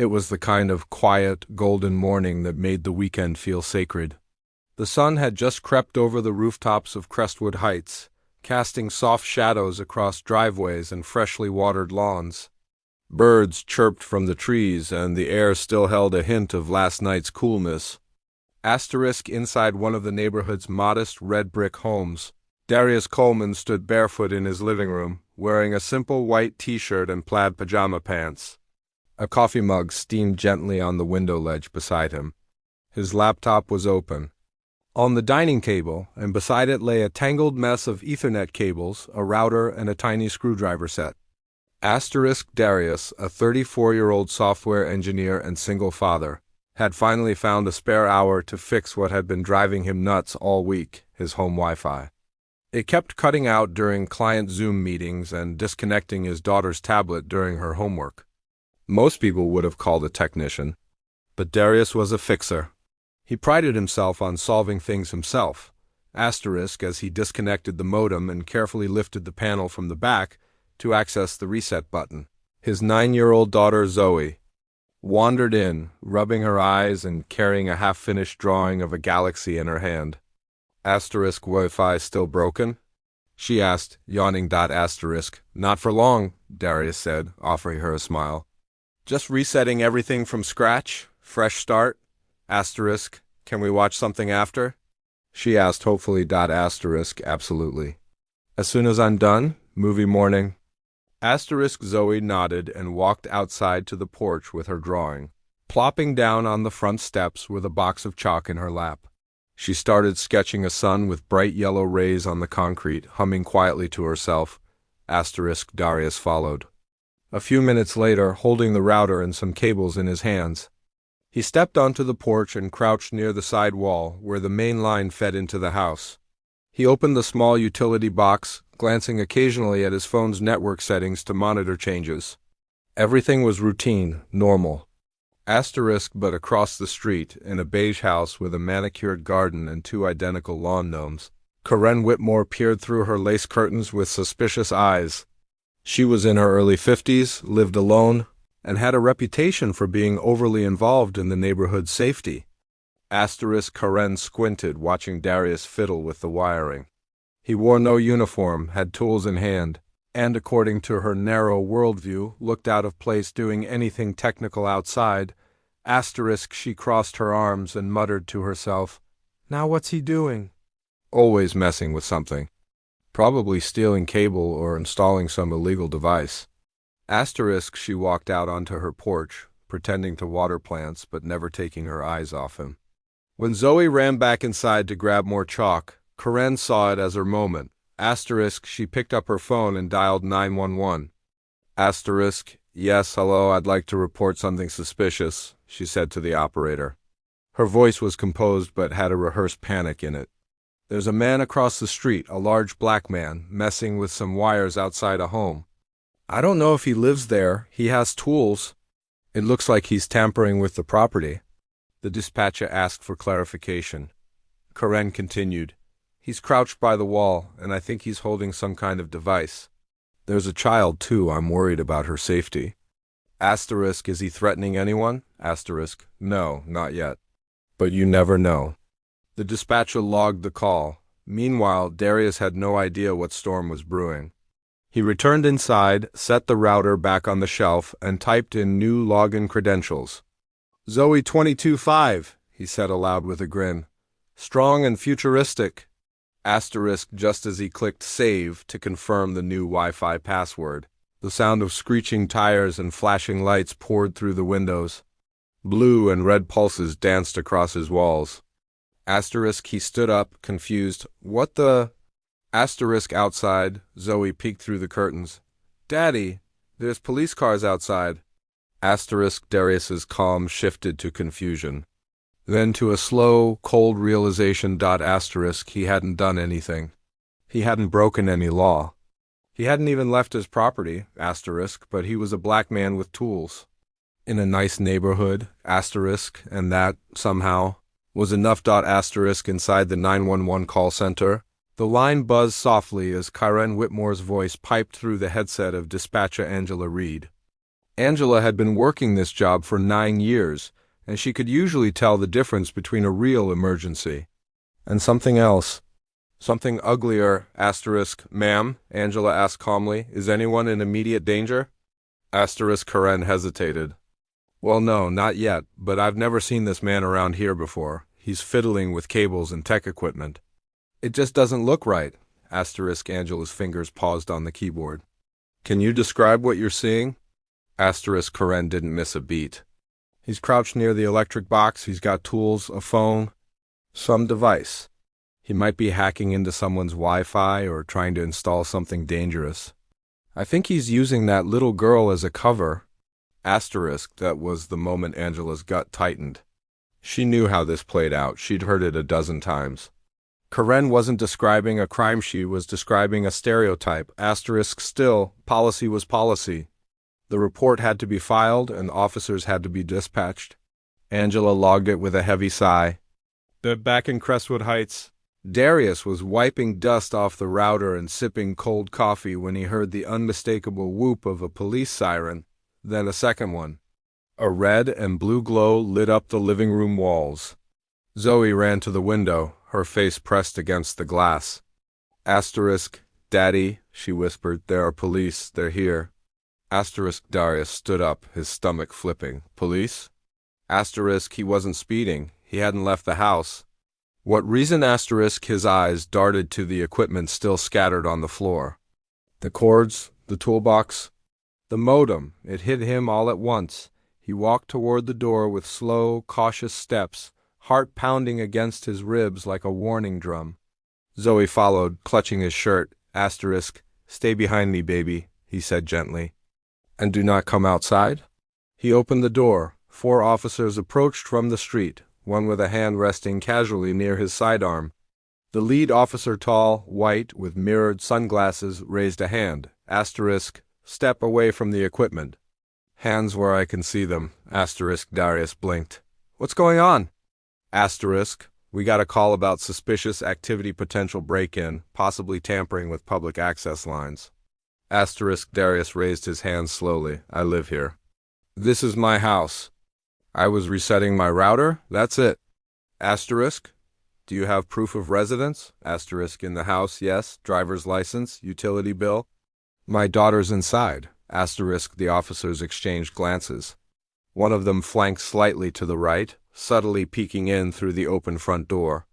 It was the kind of quiet, golden morning that made the weekend feel sacred. The sun had just crept over the rooftops of Crestwood Heights, casting soft shadows across driveways and freshly watered lawns. Birds chirped from the trees, and the air still held a hint of last night's coolness. Inside one of the neighborhood's modest red-brick homes, Darius Coleman stood barefoot in his living room, wearing a simple white t-shirt and plaid pajama pants. A coffee mug steamed gently on the window ledge beside him. His laptop was open. On the dining table, and beside it lay a tangled mess of Ethernet cables, a router, and a tiny screwdriver set. Darius, a 34-year-old software engineer and single father, had finally found a spare hour to fix what had been driving him nuts all week, his home Wi-Fi. It kept cutting out during client Zoom meetings and disconnecting his daughter's tablet during her homework. Most people would have called a technician, but Darius was a fixer. He prided himself on solving things himself. As he disconnected the modem and carefully lifted the panel from the back to access the reset button. His 9-year-old daughter Zoe wandered in, rubbing her eyes and carrying a half-finished drawing of a galaxy in her hand. Wi-Fi still broken? She asked, yawning. Not for long, Darius said, offering her a smile. Just resetting everything from scratch? Fresh start? Can we watch something after? She asked hopefully. Absolutely. As soon as I'm done? Movie morning? Zoe nodded and walked outside to the porch with her drawing, plopping down on the front steps with a box of chalk in her lap. She started sketching a sun with bright yellow rays on the concrete, humming quietly to herself. Darius followed. A few minutes later, holding the router and some cables in his hands, he stepped onto the porch and crouched near the side wall where the main line fed into the house. He opened the small utility box, glancing occasionally at his phone's network settings to monitor changes. Everything was routine, normal. But across the street, in a beige house with a manicured garden and 2 identical lawn gnomes, Karen Whitmore peered through her lace curtains with suspicious eyes. She was in her early 50s, lived alone, and had a reputation for being overly involved in the neighborhood's safety. Karen squinted, watching Darius fiddle with the wiring. He wore no uniform, had tools in hand, and according to her narrow worldview, looked out of place doing anything technical outside. She crossed her arms and muttered to herself, "Now what's he doing?" Always messing with something. Probably stealing cable or installing some illegal device. She walked out onto her porch, pretending to water plants but never taking her eyes off him. When Zoe ran back inside to grab more chalk, Karen saw it as her moment. She picked up her phone and dialed 911. Yes, hello, I'd like to report something suspicious, she said to the operator. Her voice was composed but had a rehearsed panic in it. There's a man across the street, a large black man, messing with some wires outside a home. I don't know if he lives there. He has tools. It looks like he's tampering with the property. The dispatcher asked for clarification. Karen continued. He's crouched by the wall, and I think he's holding some kind of device. There's a child, too. I'm worried about her safety. Is he threatening anyone? No, not yet. But you never know. The dispatcher logged the call. Meanwhile, Darius had no idea what storm was brewing. He returned inside, set the router back on the shelf, and typed in new login credentials. Zoe 22.5, he said aloud with a grin. Strong and futuristic. Just as he clicked save to confirm the new Wi-Fi password. The sound of screeching tires and flashing lights poured through the windows. Blue and red pulses danced across his walls. He stood up, confused. What the? Outside, Zoe peeked through the curtains. Daddy, there's police cars outside. Darius's calm shifted to confusion. Then to a slow, cold realization. He hadn't done anything. He hadn't broken any law. He hadn't even left his property, but he was a black man with tools. In a nice neighborhood, and that, somehow, was enough. Inside the 911 call center, the line buzzed softly as Karen Whitmore's voice piped through the headset of dispatcher Angela Reed. Angela had been working this job for 9 years, and she could usually tell the difference between a real emergency and something else. Something uglier, asterisk. Ma'am, Angela asked calmly, is anyone in immediate danger? Asterisk. Karen hesitated. Well, no, not yet, but I've never seen this man around here before. He's fiddling with cables and tech equipment. It just doesn't look right. Asterisk. Angela's fingers paused on the keyboard. Can you describe what you're seeing? Asterisk. Karen didn't miss a beat. He's crouched near the electric box. He's got tools, a phone, some device. He might be hacking into someone's Wi-Fi or trying to install something dangerous. I think he's using that little girl as a cover. Asterisk. That was the moment Angela's gut tightened. She knew how this played out. She'd heard it a dozen times. Karen wasn't describing a crime, she was describing a stereotype. Asterisk. Still, policy was policy. The report had to be filed and officers had to be dispatched. Angela logged it with a heavy sigh. Back in Crestwood Heights, Darius was wiping dust off the router and sipping cold coffee when he heard the unmistakable whoop of a police siren, then a second one. A red and blue glow lit up the living room walls. Zoe ran to the window, her face pressed against the glass. Asterisk. Daddy, she whispered, there are police, they're here. Asterisk. Darius stood up, his stomach flipping. Police? Asterisk. He wasn't speeding. He hadn't left the house. What reason? Asterisk. His eyes darted to the equipment still scattered on the floor. The cords, the toolbox, the modem. It hit him all at once. He walked toward the door with slow, cautious steps, heart pounding against his ribs like a warning drum. Zoe followed, clutching his shirt. Asterisk. Stay behind me, baby, he said gently. And do not come outside? He opened the door. 4 officers approached from the street, one with a hand resting casually near his sidearm. The lead officer, tall, white, with mirrored sunglasses, raised a hand. Asterisk. Step away from the equipment. Hands where I can see them. Asterisk. Darius blinked. What's going on? Asterisk. We got a call about suspicious activity, potential break-in, possibly tampering with public access lines. Asterisk. Darius raised his hand slowly. I live here. This is my house. I was resetting my router, that's it. Asterisk. Do you have proof of residence? Asterisk. In the house, yes. Driver's license, utility bill. My daughter's inside. Asterisk. The officers exchanged glances. One of them flanked slightly to the right, subtly peeking in through the open front door.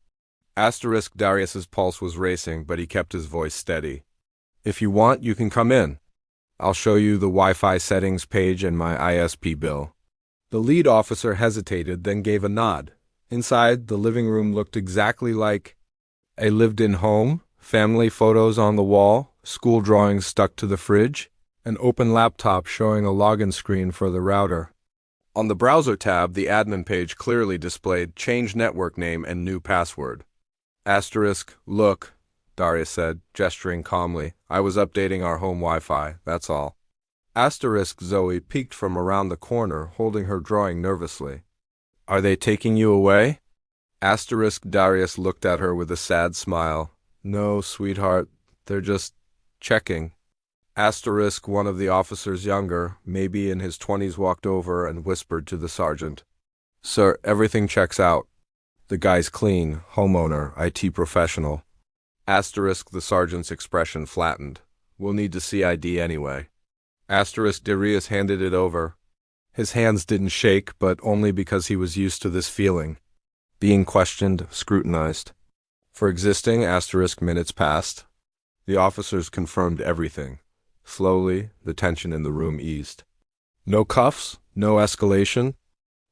Asterisk. Darius's pulse was racing, but he kept his voice steady. If you want, you can come in. I'll show you the Wi-Fi settings page and my ISP bill. The lead officer hesitated, then gave a nod. Inside, the living room looked exactly like a lived-in home, family photos on the wall, school drawings stuck to the fridge, an open laptop showing a login screen for the router. On the browser tab, the admin page clearly displayed change network name and new password. Asterisk. Look, Darius said, gesturing calmly. I was updating our home Wi-Fi, that's all. Asterisk. Zoe peeked from around the corner, holding her drawing nervously. Are they taking you away? Asterisk. Darius looked at her with a sad smile. No, sweetheart, they're just checking. Asterisk. One of the officers, younger, maybe in his 20s, walked over and whispered to the sergeant. Sir, everything checks out. The guy's clean, homeowner, IT professional. Asterisk. The sergeant's expression flattened. We'll need to see ID anyway. Asterisk. Darius handed it over. His hands didn't shake, but only because he was used to this feeling. Being questioned, scrutinized. For existing, asterisk. Minutes passed. The officers confirmed everything. Slowly, the tension in the room eased. No cuffs, no escalation,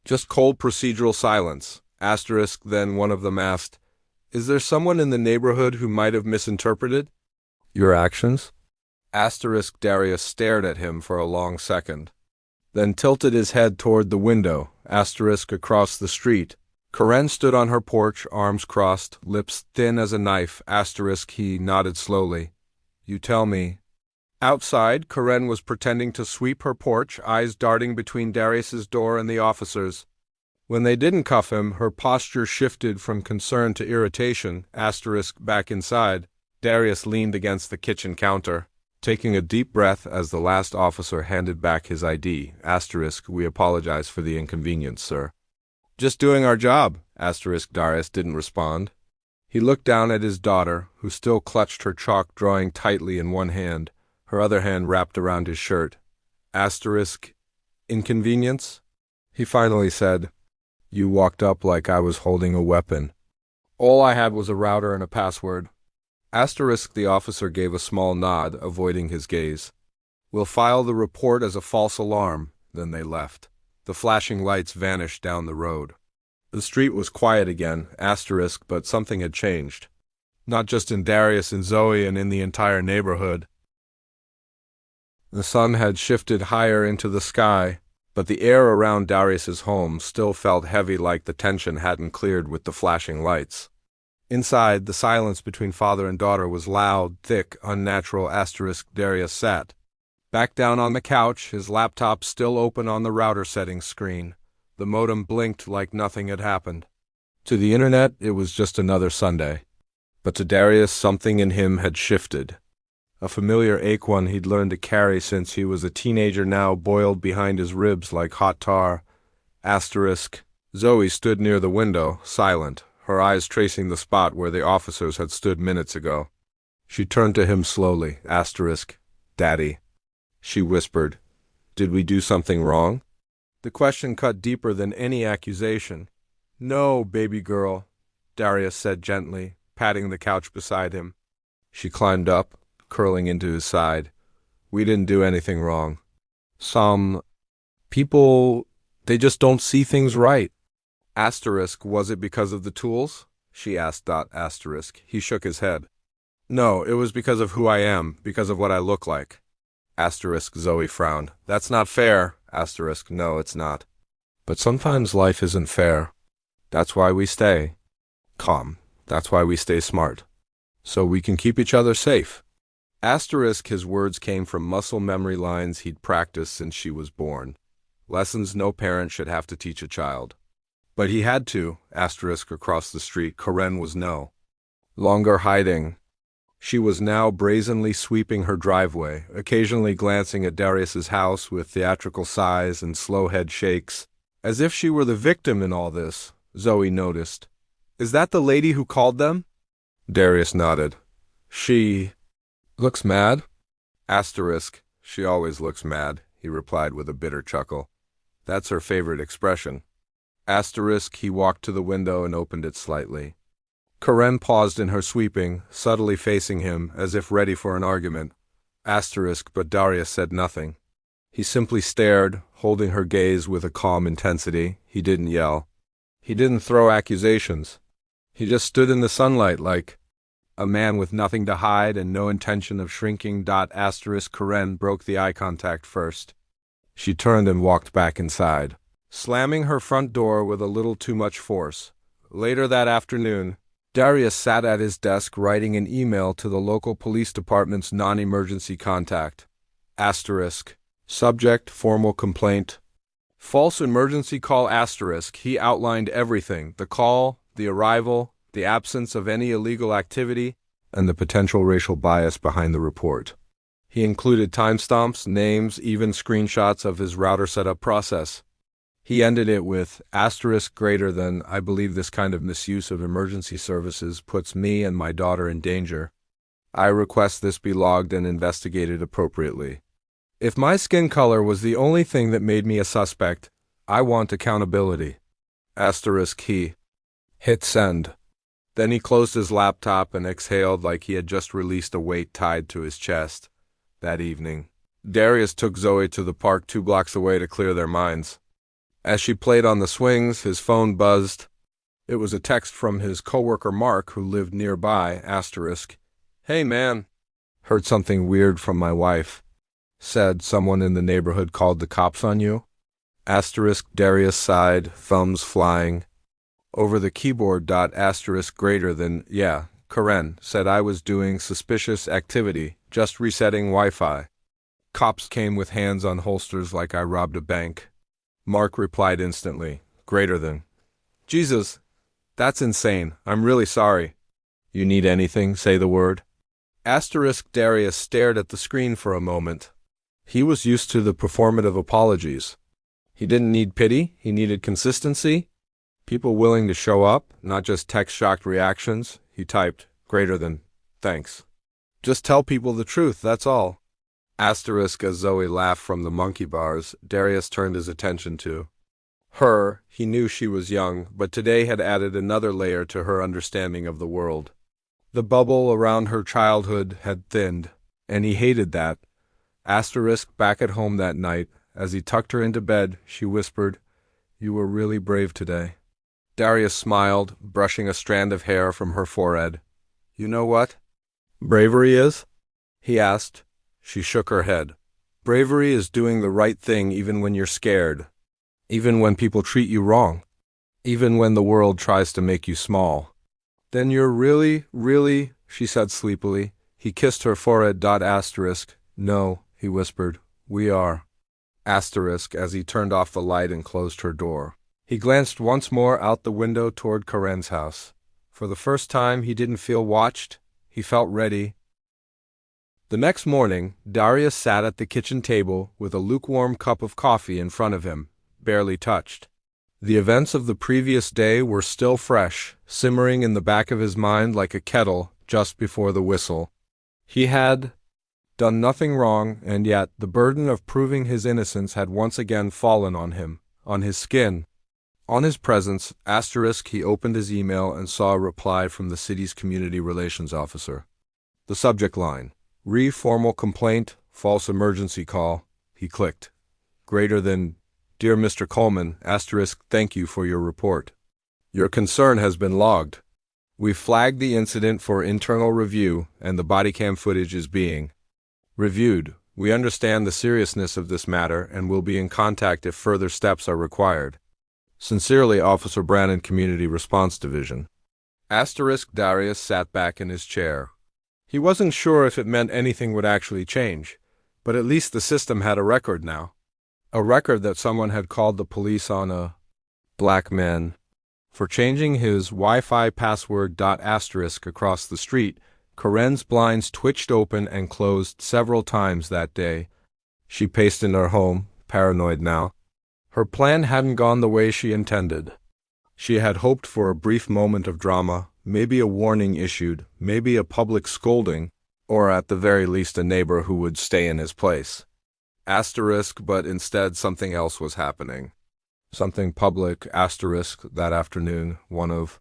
just cold procedural silence. Asterisk. Then one of them asked, Is there someone in the neighborhood who might have misinterpreted your actions? Asterisk. Darius stared at him for a long second, then tilted his head toward the window. Asterisk. Across the street, Karen stood on her porch, arms crossed, lips thin as a knife. Asterisk. He nodded slowly. You tell me. Outside, Karen was pretending to sweep her porch, eyes darting between Darius's door and the officers. When they didn't cuff him, her posture shifted from concern to irritation. Asterisk. Back inside, Darius leaned against the kitchen counter. taking a deep breath as the last officer handed back his ID. Asterisk, we apologize for the inconvenience, sir. Just doing our job. Asterisk, Darius didn't respond. He looked down at his daughter, who still clutched her chalk drawing tightly in one hand, her other hand wrapped around his shirt. Asterisk, inconvenience? He finally said, You walked up like I was holding a weapon. All I had was a router and a password. Asterisk, the officer gave a small nod, avoiding his gaze. We'll file the report as a false alarm. Then they left. The flashing lights vanished down the road. The street was quiet again, asterisk, but something had changed. Not just in Darius and Zoe and in the entire neighborhood. The sun had shifted higher into the sky, but the air around Darius's home still felt heavy, like the tension hadn't cleared with the flashing lights. Inside, the silence between father and daughter was loud, thick, unnatural. Asterisk, Darius sat back down on the couch, his laptop still open on the router settings screen. The modem blinked like nothing had happened. To the internet, it was just another Sunday. But to Darius, something in him had shifted. A familiar ache, one he'd learned to carry since he was a teenager, now boiled behind his ribs like hot tar. Asterisk. Zoe stood near the window, silent, her eyes tracing the spot where the officers had stood minutes ago. She turned to him slowly. Asterisk. Daddy. She whispered, Did we do something wrong? The question cut deeper than any accusation. No, baby girl, Darius said gently, patting the couch beside him. She climbed up, curling into his side. We didn't do anything wrong. Some people, they just don't see things right. Asterisk, was it because of the tools? She asked. Asterisk. He shook his head. No, it was because of who I am, because of what I look like. Asterisk, Zoe frowned. That's not fair. Asterisk, no, it's not. But sometimes life isn't fair. That's why we stay calm. That's why we stay smart. So we can keep each other safe. Asterisk, his words came from muscle memory lines he'd practiced since she was born. Lessons no parent should have to teach a child. But he had to. Asterisk, across the street, Karen was no longer hiding. She was now brazenly sweeping her driveway, occasionally glancing at Darius's house with theatrical sighs and slow head shakes, as if she were the victim in all this. Zoe noticed. Is that the lady who called them? Darius nodded. She looks mad? Asterisk. She always looks mad, he replied with a bitter chuckle. That's her favorite expression. Asterisk, he walked to the window and opened it slightly. Karen paused in her sweeping, subtly facing him, as if ready for an argument. Asterisk, but Darius said nothing. He simply stared, holding her gaze with a calm intensity. He didn't yell. He didn't throw accusations. He just stood in the sunlight like a man with nothing to hide and no intention of shrinking. Asterisk, Karen broke the eye contact first. She turned and walked back inside, slamming her front door with a little too much force. Later that afternoon, Darius sat at his desk writing an email to the local police department's non-emergency contact. Asterisk. Subject, formal complaint. False emergency call. Asterisk. He outlined everything: the call, the arrival, the absence of any illegal activity, and the potential racial bias behind the report. He included timestamps, names, even screenshots of his router setup process. He ended it with asterisk greater than, I believe this kind of misuse of emergency services puts me and my daughter in danger. I request this be logged and investigated appropriately. If my skin color was the only thing that made me a suspect, I want accountability. Asterisk. He hit send. Then he closed his laptop and exhaled like he had just released a weight tied to his chest. That evening, Darius took Zoe to the park 2 blocks away to clear their minds. As she played on the swings, his phone buzzed. It was a text from his coworker Mark, who lived nearby. Asterisk. Hey man, heard something weird from my wife. Said someone in the neighborhood called the cops on you. Asterisk. Darius sighed, thumbs flying over the keyboard. Asterisk greater than, yeah, Karen said I was doing suspicious activity, just resetting Wi-Fi. Cops came with hands on holsters like I robbed a bank. Mark replied instantly, greater than. Jesus, that's insane. I'm really sorry. You need anything, say the word. Asterisk Darius stared at the screen for a moment. He was used to the performative apologies. He didn't need pity, he needed consistency. People willing to show up, not just text-shocked reactions. He typed, greater than, thanks. Just tell people the truth, that's all. Asterisk as Zoe laughed from the monkey bars, Darius turned his attention to her. He knew she was young, but today had added another layer to her understanding of the world. The bubble around her childhood had thinned, and he hated that. Asterisk back at home that night, as he tucked her into bed, she whispered, "You were really brave today." Darius smiled, brushing a strand of hair from her forehead. "You know what bravery is?" he asked. She shook her head. "Bravery is doing the right thing even when you're scared, even when people treat you wrong, even when the world tries to make you small." "Then you're really," she said sleepily. He kissed her forehead. Asterisk. "No," he whispered. "We are." Asterisk as he turned off the light and closed her door. He glanced once more out the window toward Karen's house. For the first time, he didn't feel watched. He felt ready. The next morning, Darius sat at the kitchen table with a lukewarm cup of coffee in front of him, barely touched. The events of the previous day were still fresh, simmering in the back of his mind like a kettle just before the whistle. He had done nothing wrong, and yet the burden of proving his innocence had once again fallen on him, on his skin. On his presence, asterisk, he opened his email and saw a reply from the city's community relations officer. The subject line, formal complaint, false emergency call. He clicked. Greater than, Dear Mr. Coleman, asterisk, thank you for your report. Your concern has been logged. We've flagged the incident for internal review, and the body cam footage is being reviewed. We understand the seriousness of this matter and will be in contact if further steps are required. Sincerely, Officer Brannon, Community Response Division. Asterisk Darius sat back in his chair. He wasn't sure if it meant anything would actually change, but at least the system had a record now. A record that someone had called the police on a black man for changing his Wi-Fi password. Asterisk across the street, Karen's blinds twitched open and closed several times that day. She paced in her home, paranoid now. Her plan hadn't gone the way she intended. She had hoped for a brief moment of drama, maybe a warning issued, maybe a public scolding, or at the very least a neighbor who would stay in his place. Asterisk, but instead something else was happening. Something public, asterisk, that afternoon, one of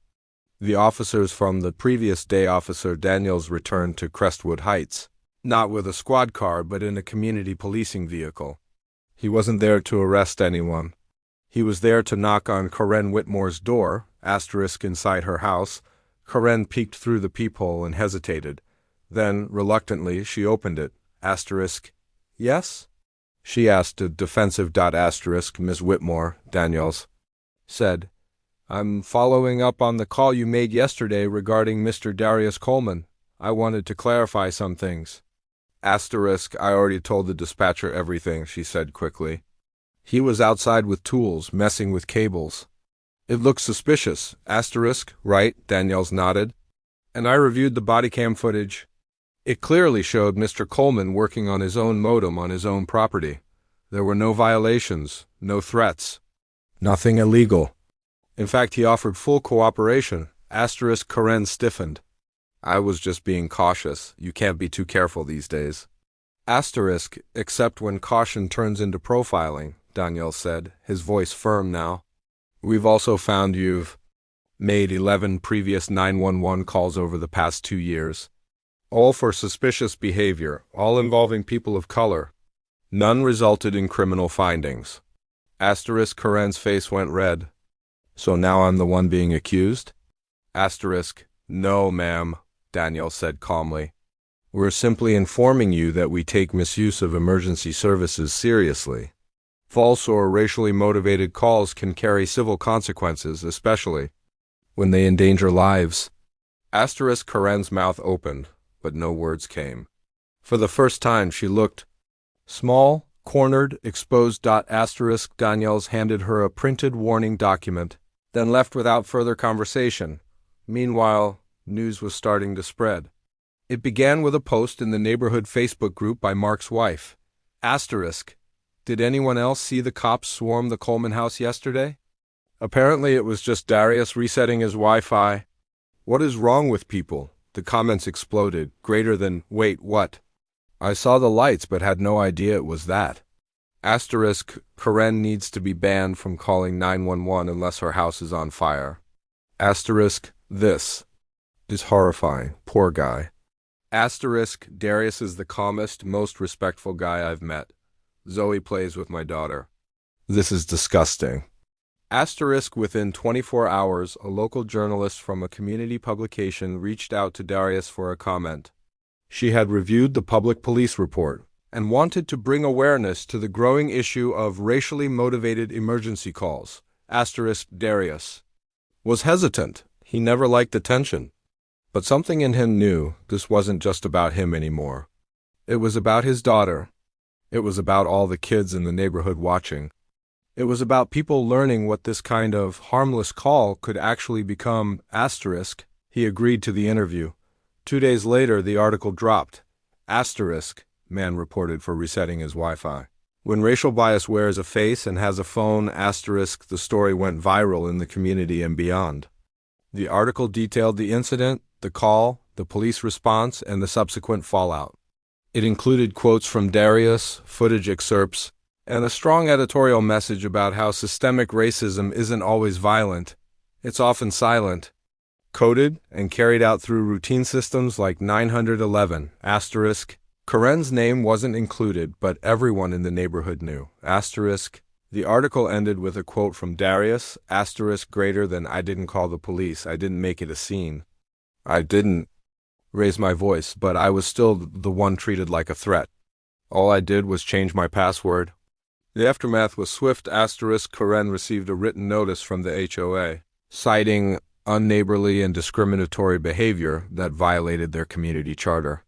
the officers from the previous day, Officer Daniels, returned to Crestwood Heights, not with a squad car but in a community policing vehicle. He wasn't there to arrest anyone. He was there to knock on Karen Whitmore's door, asterisk, inside her house. Karen peeked through the peephole and hesitated. Then, reluctantly, she opened it, asterisk. Yes? She asked a defensive. Asterisk, Miss Whitmore, Daniels said. I'm following up on the call you made yesterday regarding Mr. Darius Coleman. I wanted to clarify some things. Asterisk, I already told the dispatcher everything, she said quickly. He was outside with tools, messing with cables. It looked suspicious, asterisk, right? Daniels nodded. And I reviewed the body cam footage. It clearly showed Mr. Coleman working on his own modem on his own property. There were no violations, no threats, nothing illegal. In fact, he offered full cooperation, asterisk. Karen stiffened. I was just being cautious. You can't be too careful these days. Asterisk, except when caution turns into profiling, Daniel said, his voice firm now. We've also found you've made 11 previous 911 calls over the past 2 years. All for suspicious behavior, all involving people of color. None resulted in criminal findings. Asterisk, Karen's face went red. So now I'm the one being accused? Asterisk, no, ma'am, Daniel said calmly. We're simply informing you that we take misuse of emergency services seriously. False or racially motivated calls can carry civil consequences, especially when they endanger lives. Asterisk, Karen's mouth opened, but no words came. For the first time, she looked small, cornered, exposed. Asterisk, Daniels handed her a printed warning document, then left without further conversation. Meanwhile, news was starting to spread. It began with a post in the neighborhood Facebook group by Mark's wife. Asterisk. Did anyone else see the cops swarm the Coleman house yesterday? Apparently it was just Darius resetting his Wi-Fi. What is wrong with people? The comments exploded, greater than, wait, what? I saw the lights but had no idea it was that. Asterisk, Karen needs to be banned from calling 911 unless her house is on fire. Asterisk, this is horrifying, poor guy. Asterisk, Darius is the calmest, most respectful guy I've met. Zoe plays with my daughter. This is disgusting. Asterisk, within 24 hours, a local journalist from a community publication reached out to Darius for a comment. She had reviewed the public police report and wanted to bring awareness to the growing issue of racially motivated emergency calls. Asterisk, Darius was hesitant. He never liked attention. But something in him knew this wasn't just about him anymore. It was about his daughter. It was about all the kids in the neighborhood watching. It was about people learning what this kind of harmless call could actually become. Asterisk, he agreed to the interview. 2 days later, the article dropped. Asterisk, man reported for resetting his Wi-Fi. When racial bias wears a face and has a phone, asterisk, the story went viral in the community and beyond. The article detailed the incident, the call, the police response, and the subsequent fallout. It included quotes from Darius, footage excerpts, and a strong editorial message about how systemic racism isn't always violent. It's often silent. Coded and carried out through routine systems like 911, asterisk. Karen's name wasn't included, but everyone in the neighborhood knew, asterisk. The article ended with a quote from Darius, asterisk greater than I didn't call the police, I didn't make it a scene. I didn't raise my voice, but I was still the one treated like a threat. All I did was change my password. The aftermath was swift, asterisk. Karen received a written notice from the HOA, citing unneighborly and discriminatory behavior that violated their community charter.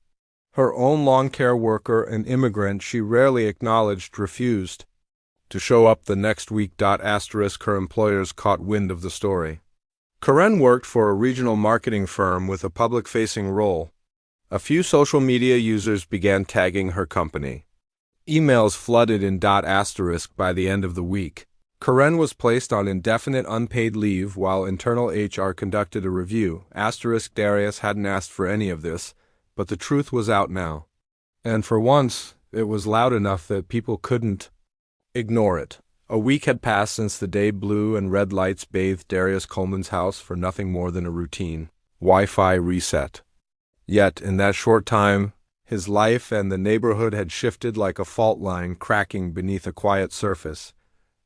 Her own lawn care worker, an immigrant she rarely acknowledged, refused to show up the next week. Asterisk, her employers caught wind of the story. Karen worked for a regional marketing firm with a public-facing role. A few social media users began tagging her company. Emails flooded in. Asterisk by the end of the week. Karen was placed on indefinite unpaid leave while internal HR conducted a review. Asterisk, Darius hadn't asked for any of this, but the truth was out now. And for once, it was loud enough that people couldn't ignore it. A week had passed since the day blue and red lights bathed Darius Coleman's house for nothing more than a routine Wi-Fi reset. Yet, in that short time, his life and the neighborhood had shifted like a fault line cracking beneath a quiet surface.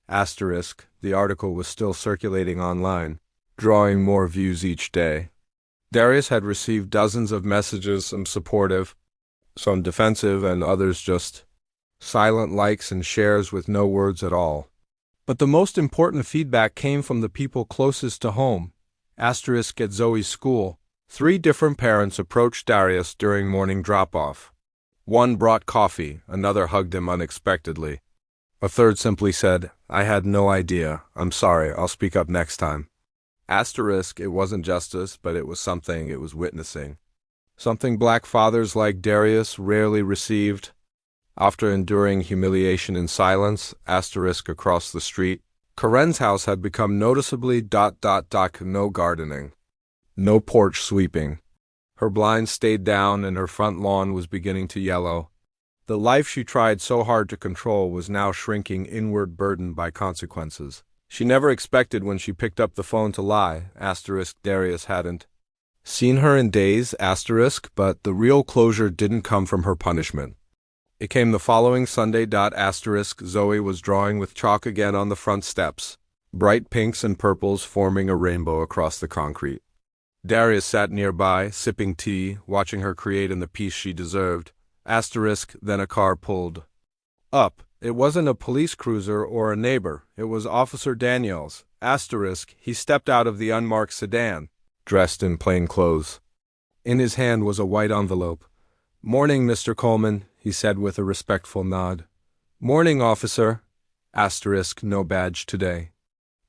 Asterisk, the article was still circulating online, drawing more views each day. Darius had received dozens of messages, some supportive, some defensive, and others just silent likes and shares with no words at all. But the most important feedback came from the people closest to home. Asterisk, at Zoe's school, 3 different parents approached Darius during morning drop-off. One brought coffee, another hugged him unexpectedly. A third simply said, I had no idea. I'm sorry, I'll speak up next time. Asterisk, it wasn't justice, but it was something it was witnessing. Something black fathers like Darius rarely received. After enduring humiliation in silence, asterisk across the street, Karen's house had become noticeably ... no gardening. No porch sweeping. Her blinds stayed down and her front lawn was beginning to yellow. The life she tried so hard to control was now shrinking inward, burdened by consequences. She never expected when she picked up the phone to lie, asterisk. Darius hadn't seen her in days, asterisk, but the real closure didn't come from her punishment. It came the following Sunday. Asterisk, Zoe was drawing with chalk again on the front steps, bright pinks and purples forming a rainbow across the concrete. Darius sat nearby, sipping tea, watching her create in the peace she deserved. Asterisk, then a car pulled up. It wasn't a police cruiser or a neighbor. It was Officer Daniels. Asterisk, he stepped out of the unmarked sedan, dressed in plain clothes. In his hand was a white envelope. Morning, Mr. Coleman, he said with a respectful nod. Morning, officer. Asterisk, no badge today.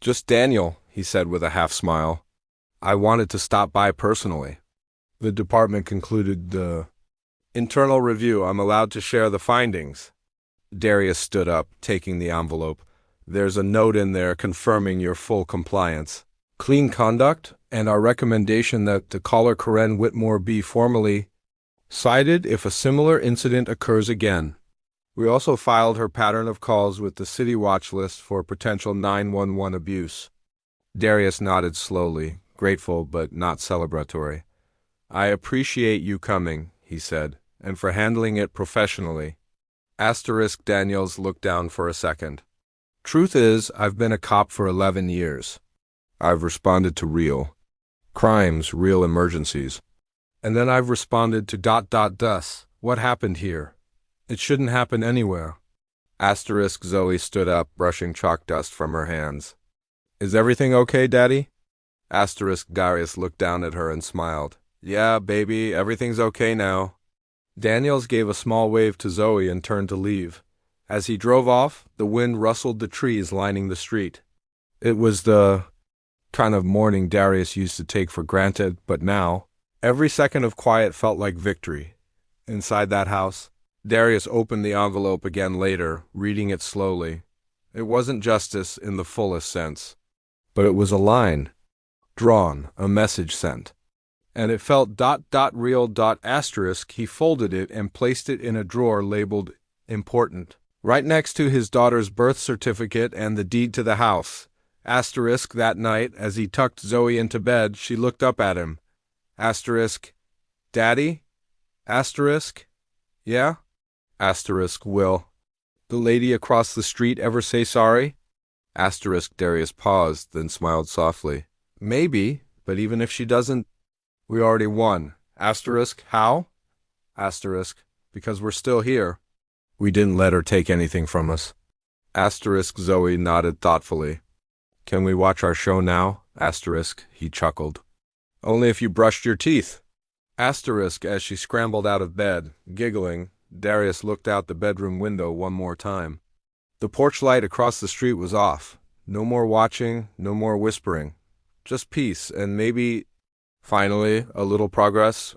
Just Daniel, he said with a half smile. I wanted to stop by personally. The department concluded the internal review. I'm allowed to share the findings. Darius stood up, taking the envelope. There's a note in there confirming your full compliance, clean conduct, and our recommendation that the caller Karen Whitmore be formally cited if a similar incident occurs again. We also filed her pattern of calls with the city watch list for potential 911 abuse. Darius nodded slowly, grateful but not celebratory. I appreciate you coming, he said, and for handling it professionally. Daniels looked down for a second. Truth is, I've been a cop for 11 years. I've responded to real crimes, real emergencies. And then I've responded to ... What happened here? It shouldn't happen anywhere. Zoe stood up, brushing chalk dust from her hands. Is everything okay, Daddy? Darius looked down at her and smiled. Yeah, baby, everything's okay now. Daniels gave a small wave to Zoe and turned to leave. As he drove off, the wind rustled the trees lining the street. It was the kind of morning Darius used to take for granted, but now, every second of quiet felt like victory. Inside that house, Darius opened the envelope again later, reading it slowly. It wasn't justice in the fullest sense, but it was a line drawn, a message sent. And it felt ... real ... He folded it and placed it in a drawer labeled important, right next to his daughter's birth certificate and the deed to the house. That night, as he tucked Zoe into bed, she looked up at him. Daddy? Yeah? Will the lady across the street ever say sorry? Darius paused, then smiled softly. Maybe, but even if she doesn't, we already won. How? Because we're still here. We didn't let her take anything from us. Zoe nodded thoughtfully. Can we watch our show now? He chuckled. Only if you brushed your teeth. As she scrambled out of bed, giggling, Darius looked out the bedroom window one more time. The porch light across the street was off. No more watching, no more whispering. Just peace, and maybe, finally, a little progress,